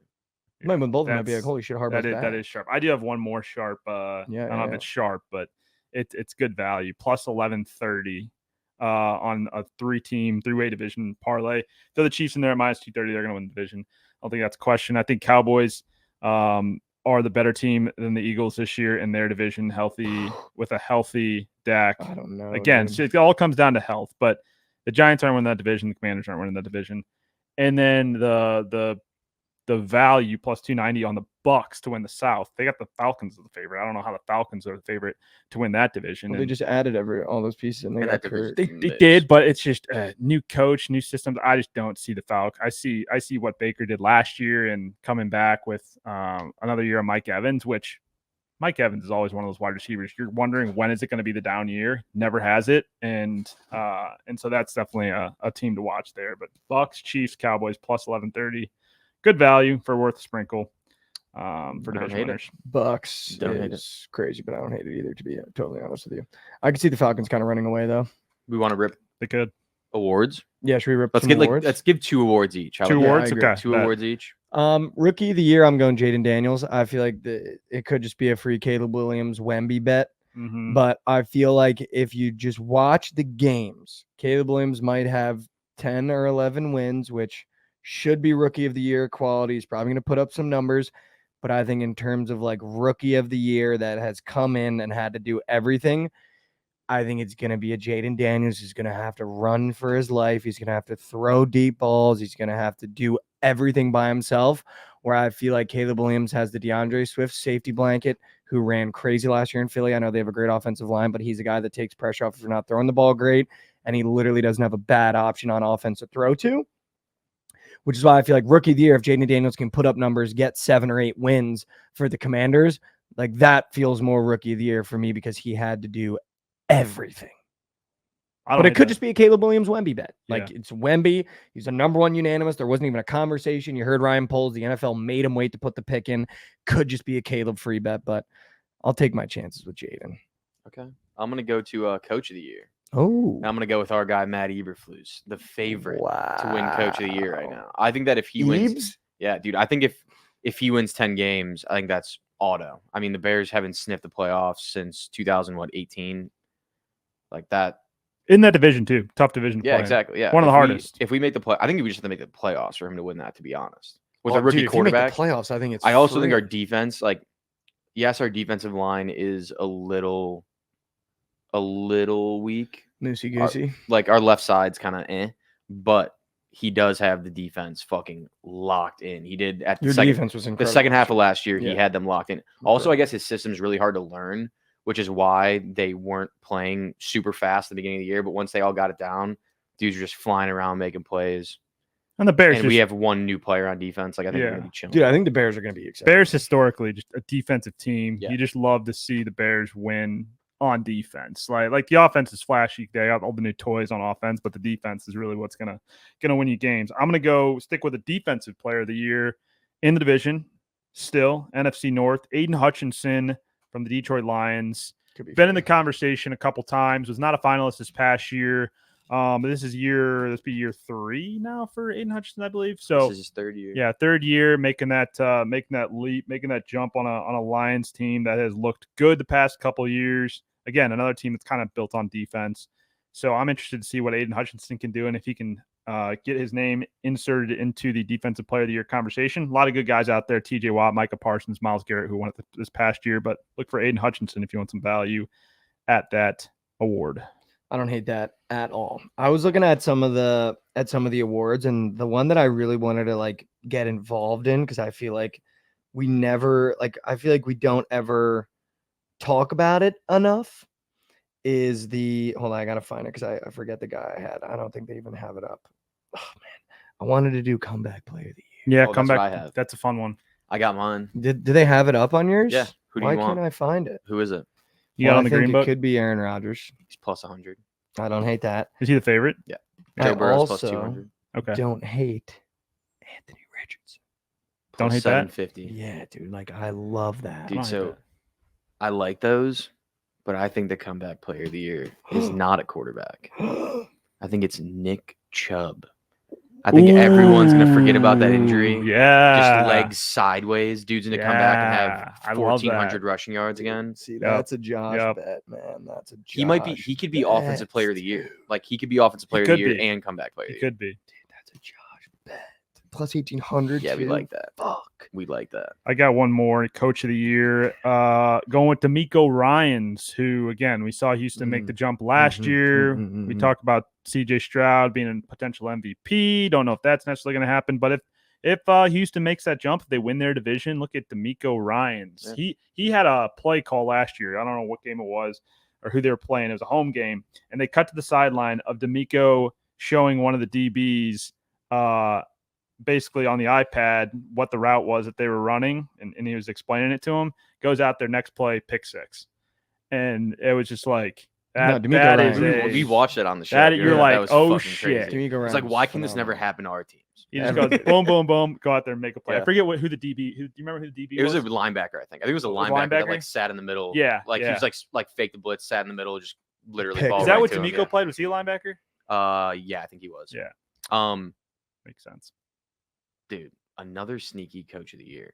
S1: They might win both. They might be like,
S3: That's-
S1: holy shit, Harbaugh's
S3: That
S1: back.
S3: is sharp. I do have one more sharp.
S1: Yeah,
S3: I don't know
S1: yeah,
S3: if it's sharp, but it's good value. Plus 1130 on a three-way division parlay. Throw the Chiefs in there at minus 230. They're going to win the division. I don't think that's a question. I think Cowboys are the better team than the Eagles this year in their division, healthy with a healthy Dak.
S1: I don't know.
S3: Again,
S1: dude.
S3: so it all comes down to health. But the Giants aren't winning that division. The Commanders aren't winning that division. And then the value plus 290 on the Bucks to win the South. They got the Falcons as the favorite. I don't know how the Falcons are the favorite to win that division.
S1: Well, they
S3: And
S1: just added all those pieces and they
S2: And
S1: got
S2: that division-
S1: hurt.
S3: they
S2: Mix.
S3: did, but it's just new coach, new systems. I just don't see the Falcons. I see what Baker did last year and coming back with another year of Mike Evans, which Mike Evans is always one of those wide receivers. You're wondering when is it going to be the down year? Never has it, and so that's definitely a team to watch there. But Bucks, Chiefs, Cowboys plus 1130, good value for worth a sprinkle for division
S2: hate it.
S3: winners.
S1: Bucks
S2: Don't hate it.
S1: is crazy, but I don't hate it either, to be totally honest with you. I can see the Falcons kind of running away, though.
S2: We want to rip
S3: They could
S2: awards.
S1: Yeah, should we rip
S2: Let's
S1: some
S2: get
S1: awards?
S2: let's give 2 awards each. How
S3: two
S2: about that?
S3: awards.
S1: I agree.
S3: Okay,
S2: 2
S3: bet.
S2: awards each.
S1: Rookie of the year, I'm going Jaden Daniels. I feel like it could just be a free Caleb Williams Wemby bet.
S3: Mhm.
S1: But I feel like if you just watch the games, Caleb Williams might have 10 or 11 wins, which should be rookie of the year quality. He's probably going to put up some numbers. But I think in terms of like rookie of the year that has come in and had to do everything, I think it's going to be a Jaden Daniels. He's going to have to run for his life. He's going to have to throw deep balls. He's going to have to do everything by himself, where I feel like Caleb Williams has the DeAndre Swift safety blanket, who ran crazy last year in Philly. I know they have a great offensive line, but he's a guy that takes pressure off if you're not throwing the ball great, and he literally doesn't have a bad option on offense to throw to, which is why I feel like rookie of the year, if Jaden Daniels can put up numbers, get 7 or 8 wins for the Commanders, like that feels more rookie of the year for me because he had to do everything.
S3: I don't
S1: But it
S3: hate
S1: could
S3: that.
S1: just be a Caleb Williams Wemby bet. Like
S3: Yeah.
S1: it's Wemby. He's a number 1 unanimous. There wasn't even a conversation. You heard Ryan Poles. The NFL made him wait to put the pick in. Could just be a Caleb free bet, but I'll take my chances with Jaden.
S2: Okay. I'm going to go to coach of the year.
S1: Oh,
S2: And I'm going to go with our guy Matt Eberflus, the favorite to win coach of the year right now. I think that if he wins,
S1: Eves?
S2: yeah, dude, I think if he wins 10 games, I think that's auto. I mean, the Bears haven't sniffed the playoffs since 2018. Like that,
S3: in that division too. Tough division to
S2: Yeah,
S3: play in.
S2: exactly. Yeah,
S3: One of the
S2: If we-
S3: hardest.
S2: If we make the play, I think we just have to make the playoffs for him to win that. To be honest, with
S1: Oh,
S2: a rookie
S1: dude, if you make the
S2: quarterback,
S1: playoffs, I think it's.
S2: I also think our
S1: free.
S2: defense, like, yes, our defensive line is a little weak.
S1: Loosey
S2: Our,
S1: goosey.
S2: like our left side's kind of but he does have the defense fucking locked in. He did at the
S1: Your
S2: second,
S1: defense was
S2: the
S1: incredible.
S2: second half of last year. He
S1: Yeah.
S2: had them locked in. Also, I guess his system's really hard to learn, which is why they weren't playing super fast at the beginning of the year. But once they all got it down, dudes were just flying around making plays.
S3: And the Bears,
S2: And we have one new player on defense. Like I think we're gonna be chilling.
S1: Dude, I think the Bears are going to be excited.
S3: Bears historically just a defensive team.
S2: Yeah.
S3: You just love to see the Bears win on defense. Like the offense is flashy. They got all the new toys on offense, but the defense is really what's gonna win you games. I'm gonna go stick with a defensive player of the year in the division. Still, NFC North, Aiden Hutchinson from the Detroit Lions. Been in the conversation a couple times. Was not a finalist this past year. This be year 3 now for Aiden Hutchinson, I believe. So
S2: this is his third year.
S3: Yeah, third year, making that leap, making that jump on a Lions team that has looked good the past couple of years. Again, another team that's kind of built on defense. So I'm interested to see what Aiden Hutchinson can do and if he can get his name inserted into the Defensive Player of the Year conversation. A lot of good guys out there: T.J. Watt, Micah Parsons, Myles Garrett, who won it this past year. But look for Aiden Hutchinson if you want some value at that award.
S1: I don't hate that at all. I was looking at some of the awards, and the one that I really wanted to like get involved in, because I feel like we don't ever talk about it enough, is hold on, I gotta find it because I forget the guy I had. I don't think they even have it up. Oh man, I wanted to do comeback player of the year.
S3: Yeah,
S2: Oh,
S3: comeback.
S2: that's what I have.
S3: That's a fun one.
S2: I got mine.
S1: Did they have it up on yours?
S2: Yeah. Who do
S1: Why
S2: you want?
S1: can't I find it?
S2: Who is it?
S3: You got on the
S1: I think
S3: green
S1: it
S3: book?
S1: could be Aaron Rodgers.
S2: He's plus 100.
S1: I don't hate that.
S3: Is he the favorite?
S2: Yeah.
S1: I
S2: Joe Burrow's plus
S1: also
S2: 200.
S3: Okay.
S1: don't hate Anthony Richardson.
S3: Don't
S2: Plus
S3: hate that?
S2: 750.
S1: Yeah, dude. Like I love that.
S2: Dude,
S3: don't hate
S2: so
S3: that.
S2: I like those, but I think the comeback player of the year is not a quarterback. I think it's Nick Chubb. I think everyone's going to forget about that injury.
S3: Yeah.
S2: Just legs sideways. Dude's going to come back and have
S3: I love
S2: 1,400
S3: that.
S2: rushing yards again.
S1: See, that's a Josh
S3: Yep.
S1: bet, man. That's a Josh.
S2: He could be offensive player of the year.
S1: dude.
S2: Like he could be offensive player of the
S3: could
S2: year
S3: be.
S2: and comeback player of
S3: He
S2: the year.
S3: could be.
S1: Dude, that's a Josh bet. Plus 1,800.
S2: Yeah, we
S1: too.
S2: like that.
S1: Fuck.
S2: We like that.
S3: I got one more coach of the year. Going with D'Amico Ryans, who again we saw Houston make the jump last year. We talked about CJ Stroud being a potential MVP. Don't know if that's necessarily going to happen, but if Houston makes that jump, if they win their division, look at D'Amico Ryans.
S2: Yeah.
S3: He had a play call last year. I don't know what game it was or who they were playing. It was a home game, and they cut to the sideline of D'Amico showing one of the DBs basically on the iPad what the route was that they were running, and he was explaining it to him. Goes out there, next play, pick six. And it was just like, that
S1: D'Amico
S3: is
S1: Ryans.
S2: We watched it on the show.
S3: that you're like,
S2: that was
S3: oh,
S2: fucking
S3: shit.
S2: crazy.
S1: D'Amico
S2: It's like,
S1: Ryans
S2: why
S1: is
S2: can this never
S1: phenomenal.
S2: happen to our teams?
S3: He just goes boom, boom, boom, go out there and make a play.
S2: Yeah.
S3: I forget who the DB. Do you remember who the DB
S2: It was a linebacker, I think. I think it was a
S3: was
S2: linebacker that
S3: linebacker?
S2: like sat in the middle.
S3: Yeah,
S2: Like
S3: yeah.
S2: he was like fake the blitz, sat in the middle, just literally
S1: Pick.
S2: ball
S3: Is that
S2: right
S3: what
S2: to him,
S3: D'Amico played? Was he a linebacker?
S2: Yeah, I think he was.
S3: Yeah. Makes sense.
S2: Dude, another sneaky coach of the year.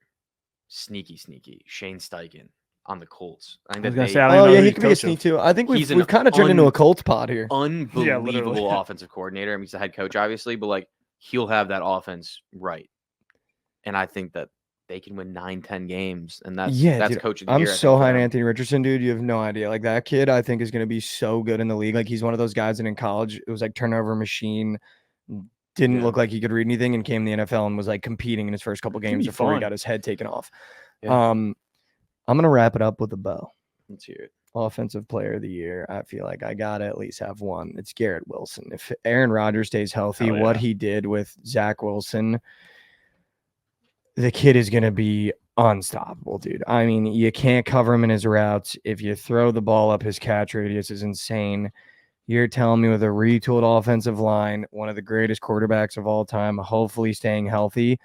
S2: Sneaky. Shane Steichen on the Colts. I think
S3: I was
S2: that
S3: gonna
S2: they
S3: say, I don't
S1: Oh
S3: know
S1: yeah,
S3: who
S1: he
S3: he's
S1: could be a
S3: coach of.
S1: sneak too. I think
S2: He's an
S1: we've kind of turned into a Colts pod here.
S2: unbelievable
S3: literally.
S2: offensive coordinator. I mean, he's the head coach, obviously, but like he'll have that offense right. And I think that they can win 9-10 games, and that's
S1: dude,
S2: coach of the
S1: I'm
S2: year. I
S1: so
S2: think, for
S1: high on
S2: them.
S1: Anthony Richardson, dude. You have no idea. Like that kid, I think is going to be so good in the league. Like he's one of those guys that in college it was like turnover machine. Didn't
S2: Yeah.
S1: look like he could read anything, and came to the NFL and was like competing in his first couple
S3: Could
S1: games
S3: be
S1: before he
S3: fun.
S1: got his head taken off.
S2: Yeah.
S1: I'm gonna wrap it up with a bow.
S2: Let's hear it.
S1: Offensive player of the year. I feel like I gotta at least have one. It's Garrett Wilson. If Aaron Rodgers stays healthy,
S3: Hell
S1: what
S3: yeah.
S1: he did with Zach Wilson, the kid is gonna be unstoppable, dude. I mean, you can't cover him in his routes. If you throw the ball up, his catch radius is insane. You're telling me with a retooled offensive line, one of the greatest quarterbacks of all time, hopefully staying healthy.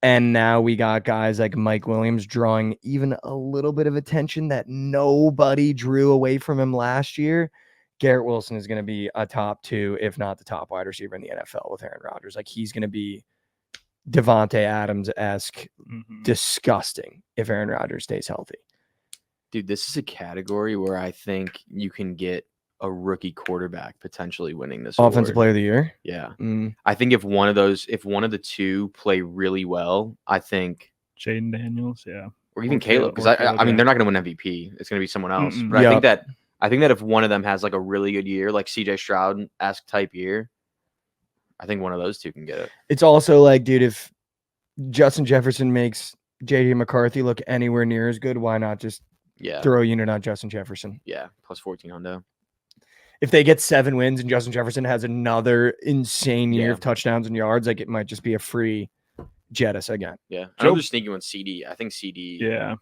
S1: And now we got guys like Mike Williams drawing even a little bit of attention that nobody drew away from him last year. Garrett Wilson is going to be a top 2, if not the top wide receiver in the NFL with Aaron Rodgers. Like he's going to be Devontae Adams-esque, disgusting if Aaron Rodgers stays healthy.
S2: Dude, this is a category where I think you can get a rookie quarterback potentially winning this
S1: Offensive
S2: award.
S1: Player of the Year.
S2: Yeah.
S1: Mm.
S2: I think if one of the two play really well, I think,
S3: Jaden Daniels, yeah.
S2: or even
S3: Or
S2: Caleb, because
S3: Caleb,
S2: I mean
S3: yeah.
S2: they're not going to win MVP. It's going to be someone else.
S3: Mm-mm.
S2: But
S1: Yeah.
S2: I think that if one of them has like a really good year, like CJ Stroud-esque type year, I think one of those two can get it.
S1: It's also like, dude, if Justin Jefferson makes JJ McCarthy look anywhere near as good, why not just
S2: Yeah.
S1: throw a unit on Justin Jefferson?
S2: Yeah. Plus 14 hundo.
S1: If they get 7 wins and Justin Jefferson has another insane year
S2: Yeah.
S1: of touchdowns and yards, like it might just be a free Jettis again.
S2: Yeah.
S3: Joe-
S2: I'm just thinking with CD. I think CD.
S3: Yeah.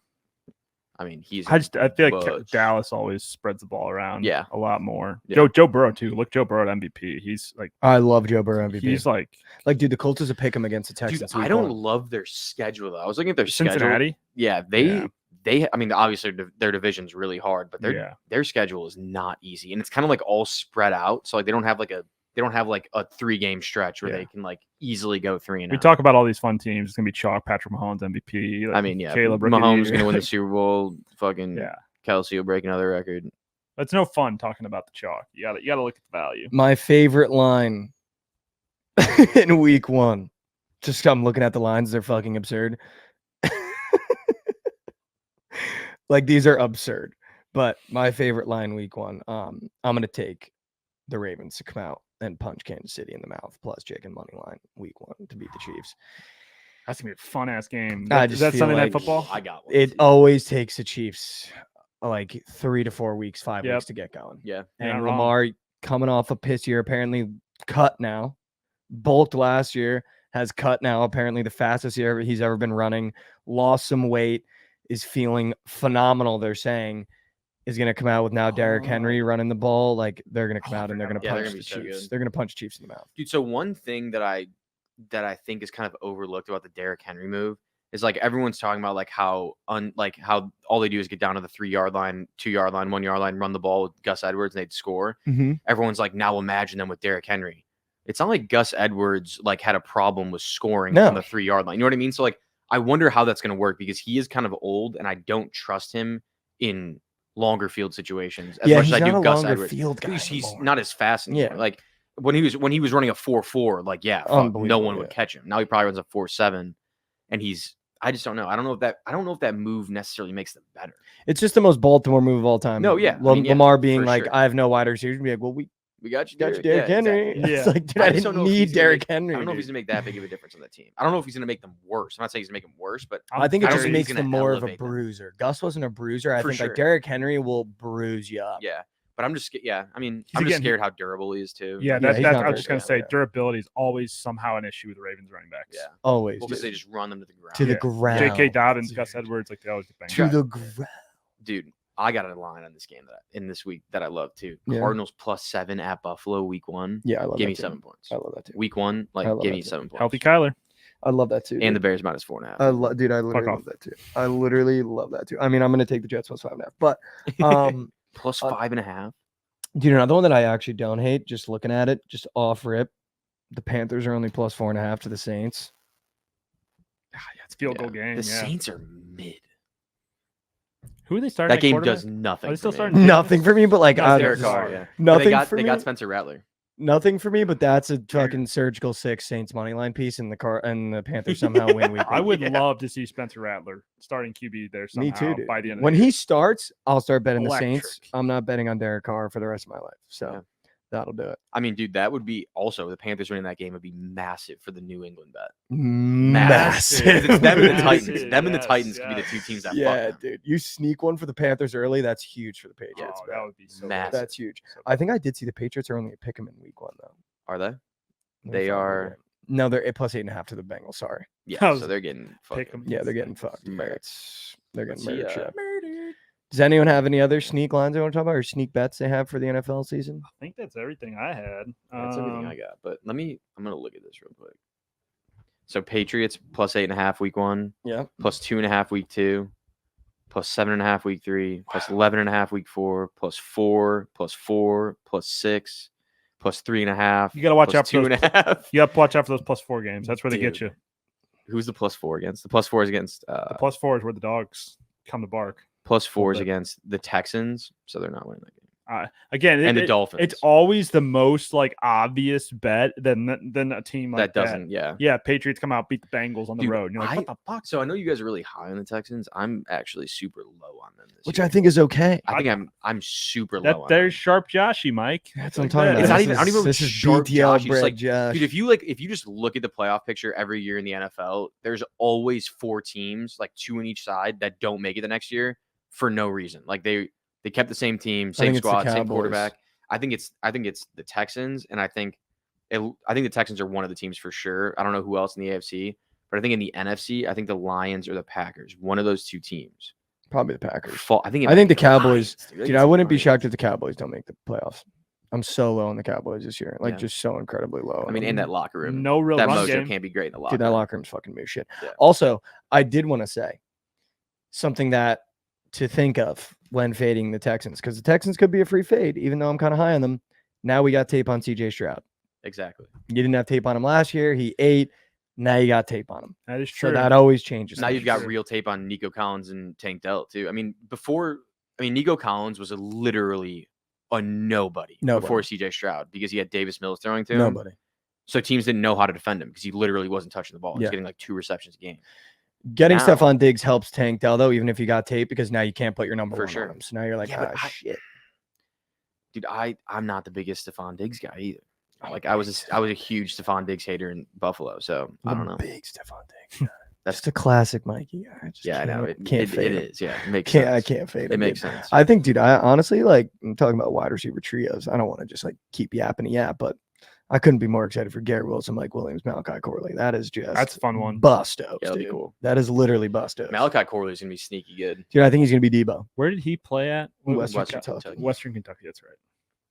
S2: I mean, he's.
S3: I feel like
S2: bust.
S3: Dallas always spreads the ball around
S2: Yeah.
S3: a lot more.
S2: Yeah.
S3: Joe Burrow too. Look, Joe Burrow at MVP. He's like
S1: I love Joe Burrow MVP.
S3: he's like
S1: dude, the Colts is a pick 'em against the Texans.
S2: Dude, I don't love their schedule though. I was looking at their schedule.
S3: Cincinnati.
S2: Yeah, they. I mean, obviously their division's really hard, but their schedule is not easy, and it's kind of like all spread out. So like they don't have like a 3-game stretch where they can like easily go 3-0.
S3: We talk about all these fun teams. It's gonna be chalk. Patrick Mahomes MVP. Like
S2: I mean, yeah,
S3: Caleb Rookie of the
S2: Mahomes is
S3: Year.
S2: gonna win the Super Bowl. Fucking
S3: Yeah.
S2: Kelsey will break another record.
S3: It's no fun talking about the chalk. You gotta look at the value.
S1: My favorite line in week 1. Just I'm looking at the lines, they're fucking absurd. Like these are absurd. But my favorite line week 1, I'm gonna take the Ravens to come out and punch Kansas City in the mouth plus chicken money line week 1 to beat the Chiefs.
S3: That's gonna be a fun ass game.
S1: I
S3: Is
S1: just
S3: that
S1: feel
S3: Sunday
S1: like
S3: Night Football?
S2: I got one.
S1: It
S2: too.
S1: always takes the Chiefs like 3 to 4 weeks, 5
S3: Yep.
S1: weeks to get going.
S2: Yeah.
S3: You're
S1: And
S3: not wrong.
S1: Lamar coming off a piss year, apparently cut now, bulked last year, has cut now, apparently the fastest year he's ever been running, lost some weight, is feeling phenomenal, they're saying, is going to come out with now Derrick Henry running the ball. Like they're going to come out and they're going to
S2: Yeah, they're
S1: punch
S2: gonna
S1: the
S2: be so
S1: Chiefs.
S2: good.
S1: They're going to punch Chiefs in the mouth.
S2: Dude, so one thing that I think is kind of overlooked about the Derrick Henry move is like everyone's talking about like how all they do is get down to the 3-yard line, 2-yard line, 1-yard line, run the ball with Gus Edwards and they'd score. Everyone's like, now imagine them with Derrick Henry. It's not like Gus Edwards like had a problem with scoring
S1: No.
S2: on the 3-yard line. You know what I mean? So like I wonder how that's going to work because he is kind of old and I don't trust him in longer field situations as much as I do Gus Edwards.
S1: Field guy
S2: He's
S1: anymore.
S2: not as fast anymore.
S1: Yeah.
S2: Like when he was running a 4.4, like fuck, no
S1: Unbelievable,
S2: one would catch him. Now he probably runs a 4.7, and I just don't know. I don't know if that move necessarily makes them better.
S1: It's just the most Baltimore move of all time.
S2: No, yeah. I mean, yeah,
S1: Lamar being
S2: for
S1: like,
S2: sure.
S1: I have no wide receivers. Be like, well, we
S2: We got you,
S1: got you
S2: Derrick.
S1: Derrick Henry.
S2: Exactly.
S3: Yeah.
S1: It's like, dude, I
S2: just don't
S1: didn't
S2: know if
S1: need
S2: he's gonna
S1: Derrick
S2: make-
S1: Henry.
S2: I don't know if he's
S1: dude.
S2: gonna make that big of a difference on the team. I don't know if he's gonna make them worse. I'm not saying he's gonna make them worse, but
S1: I think it
S2: I don't
S1: just
S2: think
S1: makes
S2: he's
S1: them
S2: gonna
S1: more of a
S2: elevate them.
S1: bruiser. Gus wasn't a bruiser. I
S2: For
S1: think
S2: sure.
S1: like Derrick Henry will bruise you up.
S2: yeah. But I'm just yeah. I mean,
S3: He's
S2: I'm just
S3: again-
S2: scared how durable he is too.
S3: Yeah,
S1: he's
S3: that's
S1: not
S3: I was just
S1: very
S3: gonna say
S1: good, yeah.
S3: durability is always somehow an issue with the Ravens running backs.
S2: Yeah.
S1: Always.
S2: Well, because they just run them to the ground.
S1: to the
S3: Yeah.
S1: ground.
S3: J.K. Dobbins,
S1: Dude.
S3: Gus Edwards, like they always get banged
S1: To
S3: up.
S1: the ground.
S2: Dude, I got a line on this game in this week that I love too.
S1: Yeah.
S2: Cardinals +7 at Buffalo week 1.
S1: Yeah, I love
S2: Give
S1: that
S2: me
S1: too.
S2: 7 points.
S1: I love that too.
S2: Week 1, like
S1: I love
S2: give
S1: that
S2: me
S1: too.
S2: 7 points.
S3: Healthy Kyler.
S1: I love that too.
S2: And the
S1: dude.
S2: Bears -4.5.
S1: Dude, I literally
S3: off.
S1: love that too. I literally love that too. I mean, I'm gonna take the Jets +5.5, but
S2: +5.5.
S1: dude, another one that I actually don't hate, just looking at it, just off rip, the Panthers are only +4.5 to the Saints.
S3: Yeah, it's a field goal game.
S2: The
S3: yeah.
S2: Saints are mid.
S3: Who are they starting?
S2: That
S3: at
S2: game
S3: quarterback?
S2: does nothing.
S3: Are they still
S2: for me.
S3: starting?
S1: Nothing for me, but like
S3: No,
S1: I
S3: Derek
S1: just-
S3: Carr,
S2: yeah.
S1: nothing
S2: But
S1: for
S2: they
S1: me.
S2: got Spencer Rattler.
S1: Nothing for me, but that's a fucking surgical 6 Saints money line piece, and the Panthers somehow win week
S3: I
S1: 1.
S3: would love to see Spencer Rattler starting QB there somehow
S1: Me too, dude.
S3: by the end of
S1: When
S3: the year.
S1: he starts, I'll start betting the Saints.
S3: Electric.
S1: I'm not betting on Derek Carr for the rest of my life, so
S2: Yeah.
S1: that'll do it.
S2: I mean, dude, that would be also the Panthers winning that game would be massive for the New England bet.
S1: Massive.
S2: It's them and the Titans.
S3: Massive.
S2: Them and the
S3: Yes,
S2: Titans could be the two
S3: yes.
S2: teams that
S1: Yeah,
S2: fuck them.
S1: dude. You sneak one for the Panthers early, that's huge for the
S3: Oh,
S1: Patriots.
S3: that
S1: man.
S3: would be so
S2: Massive.
S3: good.
S1: That's huge.
S3: So
S1: I think I did see the Patriots are only a pick 'em in week 1 though.
S2: Are they?
S1: Let me
S2: They
S1: find it
S2: are-
S1: again. No, they're +8.5 to the Bengals. Sorry.
S2: Yeah,
S3: I was-
S2: so they're getting
S3: pick
S2: fucking
S3: 'em.
S1: Yeah, they're getting fucked.
S2: Murdered.
S1: They're getting
S2: Let's see,
S1: murdered. Does anyone have any other sneak lines they want to talk about or sneak bets they have for the NFL season?
S3: I think that's everything I had.
S2: That's everything I got. But I'm gonna look at this real quick. So Patriots +8.5 week 1,
S1: Yeah.
S2: +2.5 week 2, +7.5 week 3, +11.5 week 4, +4, +4, +6, +3.5.
S3: You gotta watch out for those-
S2: 2.5.
S3: You got to watch out for those +4 games. That's where they get
S2: Dude.
S3: you.
S2: Who's the +4 against? The +4 is against
S3: The +4 is where the dogs come to bark.
S2: +4 is
S3: bit.
S2: against the Texans, so they're not winning that game.
S3: Again,
S2: and the Dolphins.
S3: It's always the most like obvious bet than a team like
S2: that doesn't. Yeah.
S3: Yeah, Patriots come out, beat the Bengals on the
S2: Dude,
S3: road. And you're like, what the fuck?
S2: So I know you guys are really high on the Texans. I'm actually super low on them this
S1: Which
S2: year.
S1: I think is okay.
S2: I think I'm super low on
S3: There's
S2: them.
S3: sharp Joshy, Mike.
S1: That's what I'm talking about.
S2: It's not
S1: This
S2: even. I don't even know
S1: this
S2: if
S1: is
S2: sharp
S1: BTL
S2: Josh. It's
S1: bread,
S2: like,
S1: Josh.
S2: dude, if you just look at the playoff picture every year in the NFL, there's always 4 teams, like 2 on each side, that don't make it the next year for no reason. Like they kept the same team,
S1: think
S2: same
S1: it's the
S2: squad, same
S1: Cowboys.
S2: quarterback. I think it's the Texans, and I think the Texans are one of the teams for sure. I don't know who else in the AFC, but I think in the NFC, I think the Lions or the Packers, one of those 2 teams.
S1: Probably the Packers.
S2: I think
S1: the Cowboys.
S2: Lions,
S1: Dude, I wouldn't be shocked if the Cowboys don't make the playoffs. I'm so low on the Cowboys this year. Like,
S2: Yeah.
S1: just so incredibly low.
S2: I mean, in that locker room,
S3: No real
S2: that
S3: run
S2: mojo
S3: game.
S2: can't be great in the locker
S1: Dude, that
S2: room.
S1: locker room's fucking new shit.
S2: Yeah.
S1: Also, I did want to say something that to think of when fading the Texans, because the Texans could be a free fade, even though I'm kind of high on them. Now we got tape on CJ Stroud.
S2: Exactly.
S1: You didn't have tape on him last year. He ate. Now you got tape on him.
S3: That is true.
S1: So that always changes.
S2: Now
S1: things.
S2: you've got real tape on Nico Collins and Tank Dell too. I mean, Nico Collins was literally a nobody before CJ Stroud because he had Davis Mills throwing to him.
S1: Nobody.
S2: So teams didn't know how to defend him because he literally wasn't touching the ball. He was
S1: Yeah.
S2: getting like 2 receptions a game.
S1: Getting
S2: Now-
S1: Stephon Diggs helps Tank Dell, though, even if you got tape, because now you can't put your number
S2: For
S1: 1
S2: sure.
S1: on him. So now you're like,
S2: Yeah, but
S1: shit.
S2: Dude, I'm not the biggest Stephon Diggs guy either. Like I was a huge Stephon Diggs hater in Buffalo, so I don't know.
S1: Big Stephon Diggs.
S2: That's
S1: Just a classic Mikey. I just
S2: I know it.
S1: Can't
S2: It
S1: fade him.
S2: is. Yeah, it makes
S1: Can't,
S2: sense.
S1: I can't fade
S2: It
S1: him.
S2: makes
S1: dude.
S2: sense.
S1: I think, dude, I honestly, like, I'm talking about wide receiver trios. I don't want to just like keep yapping but I couldn't be more excited for Garrett Wilson, Mike Williams, Malachi Corley. That is just
S3: That's a fun one.
S1: Bustos,
S2: Yeah, that'll be
S1: dude.
S2: cool.
S1: That is literally bustos.
S2: Malachi Corley is gonna be sneaky good.
S1: Dude, I think he's gonna be Debo.
S3: Where did he play at?
S1: Western
S2: Kentucky.
S1: Kentucky.
S3: Western Kentucky. That's right.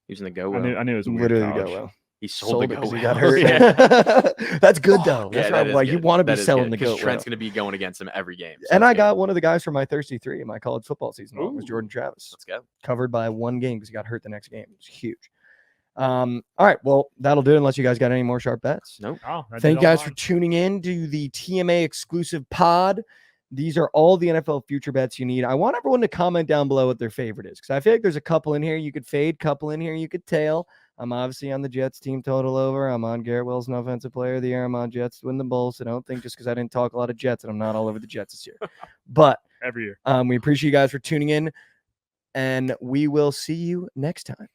S2: He was in the go.
S3: I knew it was a weird
S1: Literally
S3: college.
S1: go well.
S2: He sold the
S1: because
S2: go.
S1: he got
S2: well.
S1: hurt.
S2: Yeah.
S1: That's good though.
S2: Yeah,
S1: That's
S2: that
S1: right.
S2: is
S1: Like you
S2: good.
S1: want to be
S2: That is
S1: selling
S2: good,
S1: the
S2: 'cause
S1: goat.
S2: Trent's
S1: well.
S2: gonna be going against him every game. So
S1: And
S2: that's
S1: I
S2: good.
S1: got one of the guys from my Thirsty 3 in my college football season. It was
S2: Ooh.
S1: Jordan Travis.
S2: Let's go.
S1: Covered by 1 game because he got hurt the next game. It was huge. All right. Well, that'll do it unless you guys got any more sharp bets.
S2: Nope.
S3: Oh, that
S1: Thank
S3: did
S1: you
S3: all
S1: guys for
S3: mine.
S1: tuning in to the TMA exclusive pod. These are all the NFL future bets you need. I want everyone to comment down below what their favorite is because I feel like there's a couple in here you could fade, couple in here you could tail. I'm obviously on the Jets team total over. I'm on Garrett Wilson, offensive player of the year. I'm on Jets to win the bowl. So don't think just because I didn't talk a lot of Jets and I'm not all over the Jets this year. But
S3: Every year.
S1: we appreciate you guys for tuning in, and we will see you next time.